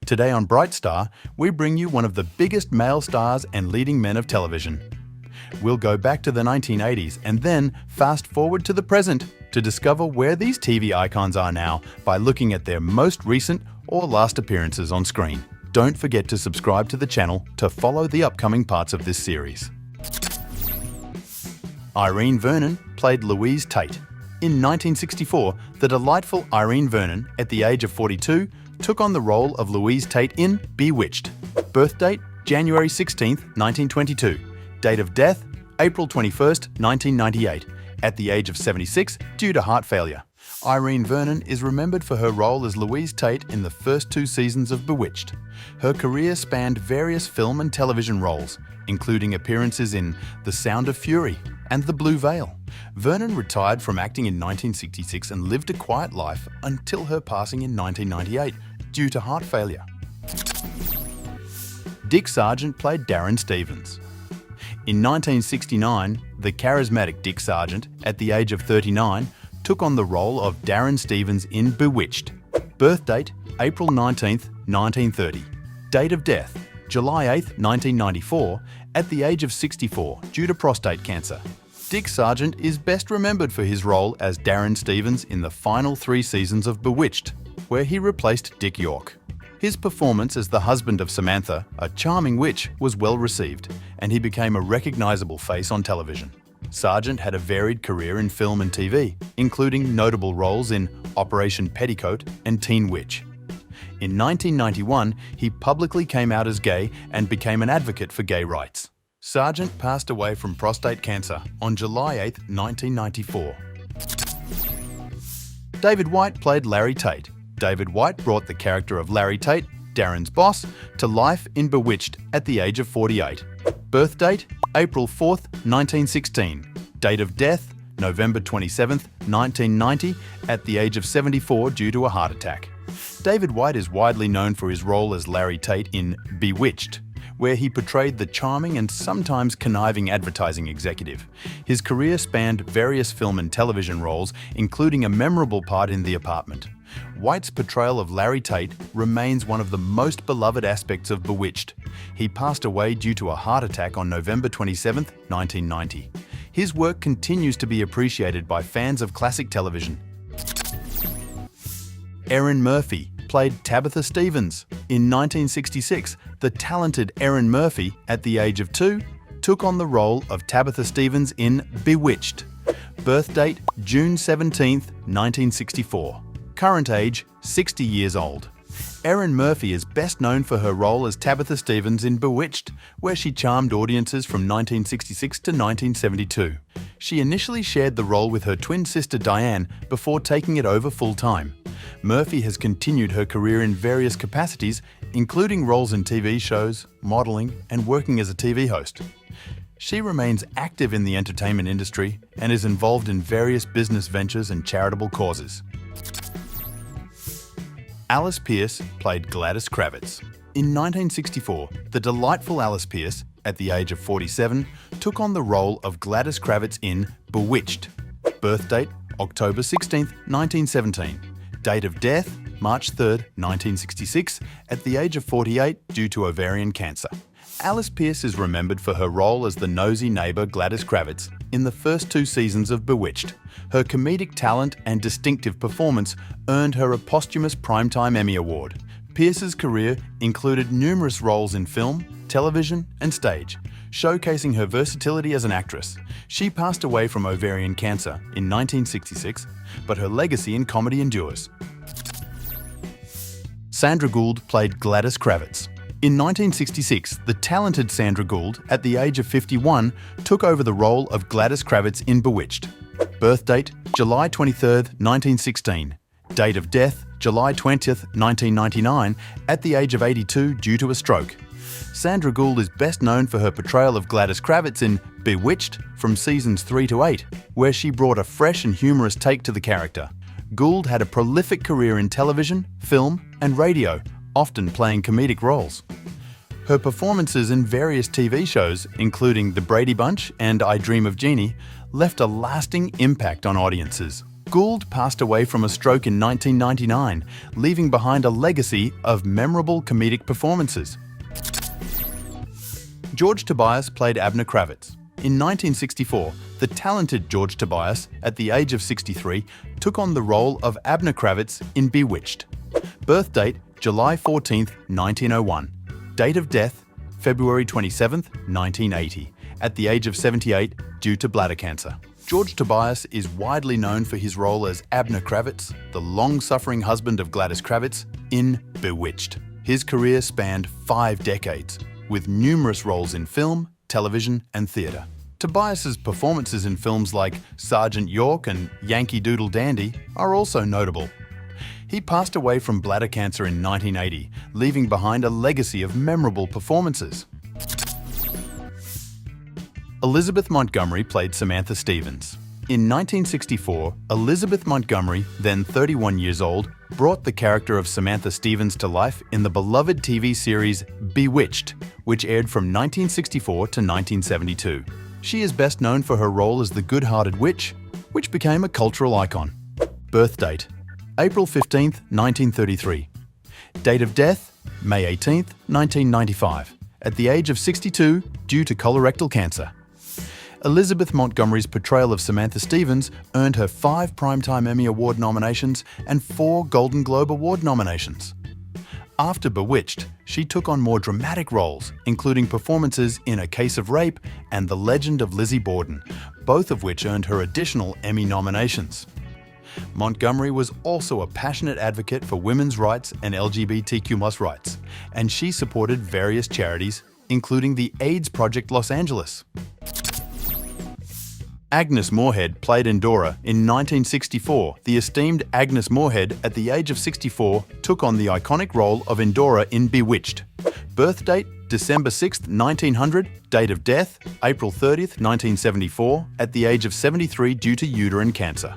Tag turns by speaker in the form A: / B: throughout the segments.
A: Today on Bright Star, we bring you one of the biggest male stars and leading men of television. We'll go back to the 1980s and then fast forward to the present to discover where these TV icons are now by looking at their most recent or last appearances on screen. Don't forget to subscribe to the channel to follow the upcoming parts of this series. Irene Vernon played Louise Tate. In 1964, the delightful Irene Vernon, at the age of 42, took on the role of Louise Tate in Bewitched. Birth date, January 16, 1922. Date of death, April 21, 1998. At the age of 76, due to heart failure. Irene Vernon is remembered for her role as Louise Tate in the first 2 seasons of Bewitched. Her career spanned various film and television roles, including appearances in The Sound of Fury and The Blue Veil. Vernon retired from acting in 1966 and lived a quiet life until her passing in 1998 due to heart failure. Dick Sargent played Darren Stephens. In 1969, the charismatic Dick Sargent, at the age of 39, took on the role of Darren Stephens in Bewitched. Birth date, April 19, 1930. Date of death, July 8, 1994, at the age of 64 due to prostate cancer. Dick Sargent is best remembered for his role as Darren Stephens in the final 3 seasons of Bewitched, where he replaced Dick York. His performance as the husband of Samantha, a charming witch, was well received, and he became a recognizable face on television. Sargent had a varied career in film and TV, including notable roles in Operation Petticoat and Teen Witch. In 1991, he publicly came out as gay and became an advocate for gay rights. Sargent passed away from prostate cancer on July 8, 1994. David White played Larry Tate. David White brought the character of Larry Tate, Darren's boss, to life in Bewitched at the age of 48. Birth date, April 4, 1916. Date of death, November 27, 1990, at the age of 74 due to a heart attack. David White is widely known for his role as Larry Tate in Bewitched, where he portrayed the charming and sometimes conniving advertising executive. His career spanned various film and television roles, including a memorable part in The Apartment. White's portrayal of Larry Tate remains one of the most beloved aspects of Bewitched. He passed away due to a heart attack on November 27, 1990. His work continues to be appreciated by fans of classic television. Erin Murphy played Tabitha Stephens. In 1966, the talented Erin Murphy, at the age of 2, took on the role of Tabitha Stephens in Bewitched. Birth date, June 17, 1964. Current age, 60 years old. Erin Murphy is best known for her role as Tabitha Stephens in Bewitched, where she charmed audiences from 1966 to 1972. She initially shared the role with her twin sister Diane before taking it over full-time. Murphy has continued her career in various capacities, including roles in TV shows, modeling, and working as a TV host. She remains active in the entertainment industry and is involved in various business ventures and charitable causes. Alice Pearce played Gladys Kravitz. In 1964, the delightful Alice Pearce, at the age of 47, took on the role of Gladys Kravitz in Bewitched. Birth date, October 16, 1917. Date of death, March 3, 1966, at the age of 48 due to ovarian cancer. Alice Pearce is remembered for her role as the nosy neighbour Gladys Kravitz in the first 2 seasons of Bewitched. Her comedic talent and distinctive performance earned her a posthumous Primetime Emmy Award. Pearce's career included numerous roles in film, television, and stage, showcasing her versatility as an actress. She passed away from ovarian cancer in 1966, but her legacy in comedy endures. Sandra Gould played Gladys Kravitz. In 1966, the talented Sandra Gould, at the age of 51, took over the role of Gladys Kravitz in Bewitched. Birth date, July 23, 1916. Date of death, July 20, 1999, at the age of 82 due to a stroke. Sandra Gould is best known for her portrayal of Gladys Kravitz in Bewitched from seasons 3 to 8, where she brought a fresh and humorous take to the character. Gould had a prolific career in television, film, and radio, often playing comedic roles. Her performances in various TV shows, including The Brady Bunch and I Dream of Jeannie, left a lasting impact on audiences. Gould passed away from a stroke in 1999, leaving behind a legacy of memorable comedic performances. George Tobias played Abner Kravitz. In 1964, the talented George Tobias, at the age of 63, took on the role of Abner Kravitz in Bewitched. Birth date, July 14, 1901. Date of death, February 27, 1980, at the age of 78 due to bladder cancer. George Tobias is widely known for his role as Abner Kravitz, the long-suffering husband of Gladys Kravitz, in Bewitched. His career spanned 5 decades, with numerous roles in film, television and theatre. Tobias's performances in films like Sergeant York and Yankee Doodle Dandy are also notable. He passed away from bladder cancer in 1980, leaving behind a legacy of memorable performances. Elizabeth Montgomery played Samantha Stephens. In 1964, Elizabeth Montgomery, then 31 years old, brought the character of Samantha Stephens to life in the beloved TV series Bewitched, which aired from 1964 to 1972. She is best known for her role as the good-hearted witch, which became a cultural icon. Birth date, April 15, 1933. Date of death, May 18, 1995, at the age of 62 due to colorectal cancer. Elizabeth Montgomery's portrayal of Samantha Stephens earned her 5 Primetime Emmy Award nominations and 4 Golden Globe Award nominations. After Bewitched, she took on more dramatic roles, including performances in A Case of Rape and The Legend of Lizzie Borden, both of which earned her additional Emmy nominations. Montgomery was also a passionate advocate for women's rights and LGBTQ+ rights, and she supported various charities, including the AIDS Project Los Angeles. Agnes Morehead played Endora in 1964. The esteemed Agnes Morehead, at the age of 64, took on the iconic role of Endora in Bewitched. Birth date, December 6, 1900. Date of death, April 30, 1974, at the age of 73 due to uterine cancer.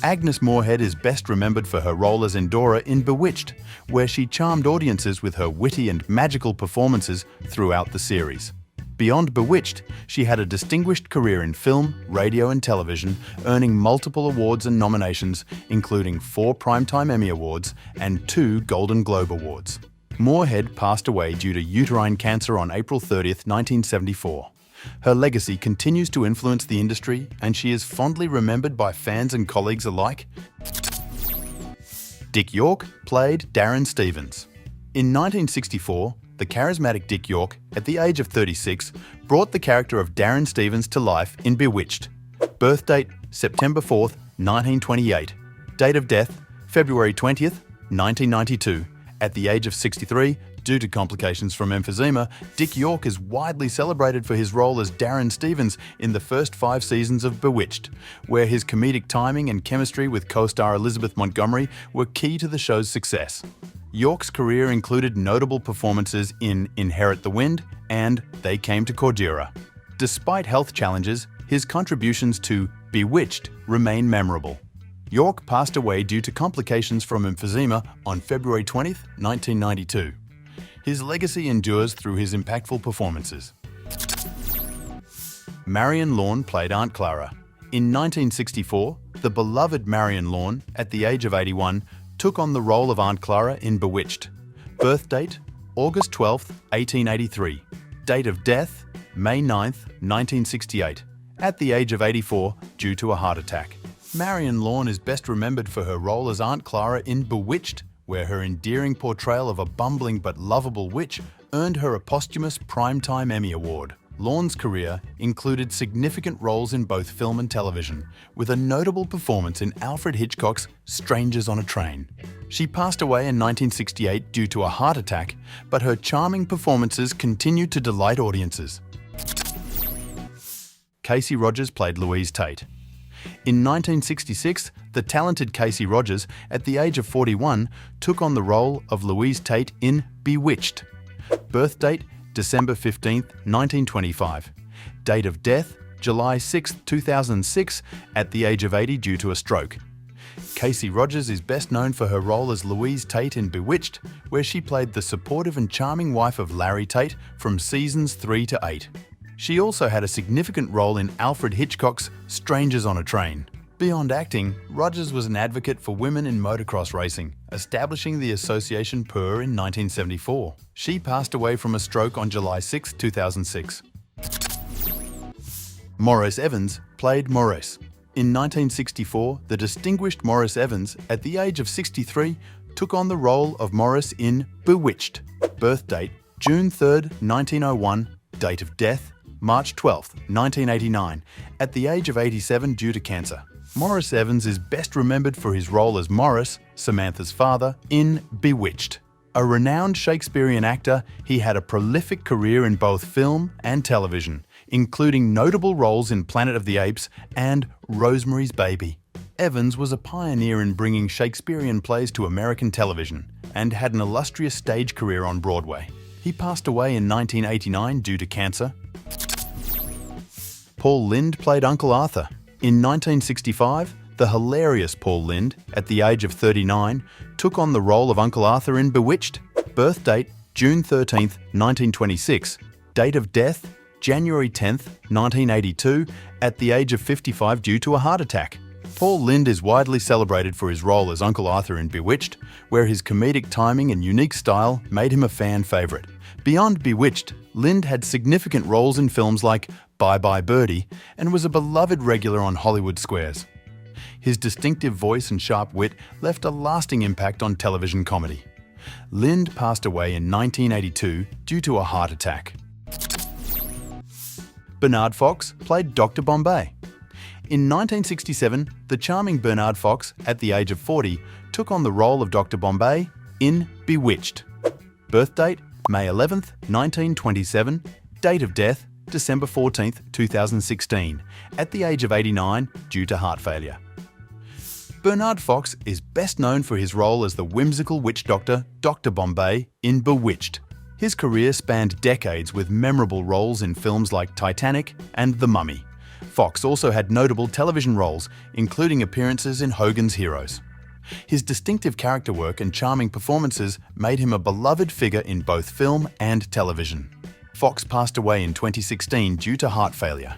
A: Agnes Morehead is best remembered for her role as Endora in Bewitched, where she charmed audiences with her witty and magical performances throughout the series. Beyond Bewitched, she had a distinguished career in film, radio and television, earning multiple awards and nominations, including 4 Primetime Emmy Awards and 2 Golden Globe Awards. Morehead passed away due to uterine cancer on April 30, 1974. Her legacy continues to influence the industry, and she is fondly remembered by fans and colleagues alike. Dick York played Darren Stephens. In 1964, the charismatic Dick York, at the age of 36, brought the character of Darren Stephens to life in Bewitched. Birth date, September 4, 1928. Date of death, February 20, 1992. At the age of 63, due to complications from emphysema, Dick York is widely celebrated for his role as Darren Stephens in the first 5 seasons of Bewitched, where his comedic timing and chemistry with co-star Elizabeth Montgomery were key to the show's success. York's career included notable performances in Inherit the Wind and They Came to Cordura. Despite health challenges, his contributions to Bewitched remain memorable. York passed away due to complications from emphysema on February 20, 1992. His legacy endures through his impactful performances. Marian Laur played Aunt Clara. In 1964, the beloved Marian Laur, at the age of 81, took on the role of Aunt Clara in Bewitched. Birth date, August 12, 1883. Date of death, May 9, 1968, at the age of 84 due to a heart attack. Marian Laur is best remembered for her role as Aunt Clara in Bewitched, where her endearing portrayal of a bumbling but lovable witch earned her a posthumous Primetime Emmy Award. Laur's career included significant roles in both film and television, with a notable performance in Alfred Hitchcock's Strangers on a Train. She passed away in 1968 due to a heart attack, but her charming performances continued to delight audiences. Casey Rogers played Louise Tate. In 1966, the talented Casey Rogers, at the age of 41, took on the role of Louise Tate in Bewitched. Birth date, December 15, 1925. Date of death, July 6, 2006, at the age of 80 due to a stroke. Casey Rogers is best known for her role as Louise Tate in Bewitched, where she played the supportive and charming wife of Larry Tate from seasons 3 to 8. She also had a significant role in Alfred Hitchcock's Strangers on a Train. Beyond acting, Rogers was an advocate for women in motocross racing, establishing the Association PUR in 1974. She passed away from a stroke on July 6, 2006. Maurice Evans played Maurice. In 1964, the distinguished Maurice Evans, at the age of 63, took on the role of Maurice in Bewitched. Birth date June 3, 1901. Date of death March 12, 1989, at the age of 87 due to cancer. Maurice Evans is best remembered for his role as Morris, Samantha's father, in Bewitched. A renowned Shakespearean actor, he had a prolific career in both film and television, including notable roles in Planet of the Apes and Rosemary's Baby. Evans was a pioneer in bringing Shakespearean plays to American television and had an illustrious stage career on Broadway. He passed away in 1989 due to cancer. Paul Lynde played Uncle Arthur. In 1965, the hilarious Paul Lynde, at the age of 39, took on the role of Uncle Arthur in Bewitched. Birth date June 13, 1926. Date of death January 10, 1982, at the age of 55 due to a heart attack. Paul Lynde is widely celebrated for his role as Uncle Arthur in Bewitched, where his comedic timing and unique style made him a fan favourite. Beyond Bewitched, Lynde had significant roles in films like Bye Bye Birdie and was a beloved regular on Hollywood squares. His distinctive voice and sharp wit left a lasting impact on television comedy. Lynde passed away in 1982 due to a heart attack. Bernard Fox played Dr. Bombay. In 1967, the charming Bernard Fox, at the age of 40, took on the role of Dr. Bombay in Bewitched. Birth date May 11, 1927. Date of death December 14, 2016, at the age of 89 due to heart failure. Bernard Fox is best known for his role as the whimsical witch doctor, Dr. Bombay, in Bewitched. His career spanned decades with memorable roles in films like Titanic and The Mummy. Fox also had notable television roles, including appearances in Hogan's Heroes. His distinctive character work and charming performances made him a beloved figure in both film and television. Fox passed away in 2016 due to heart failure.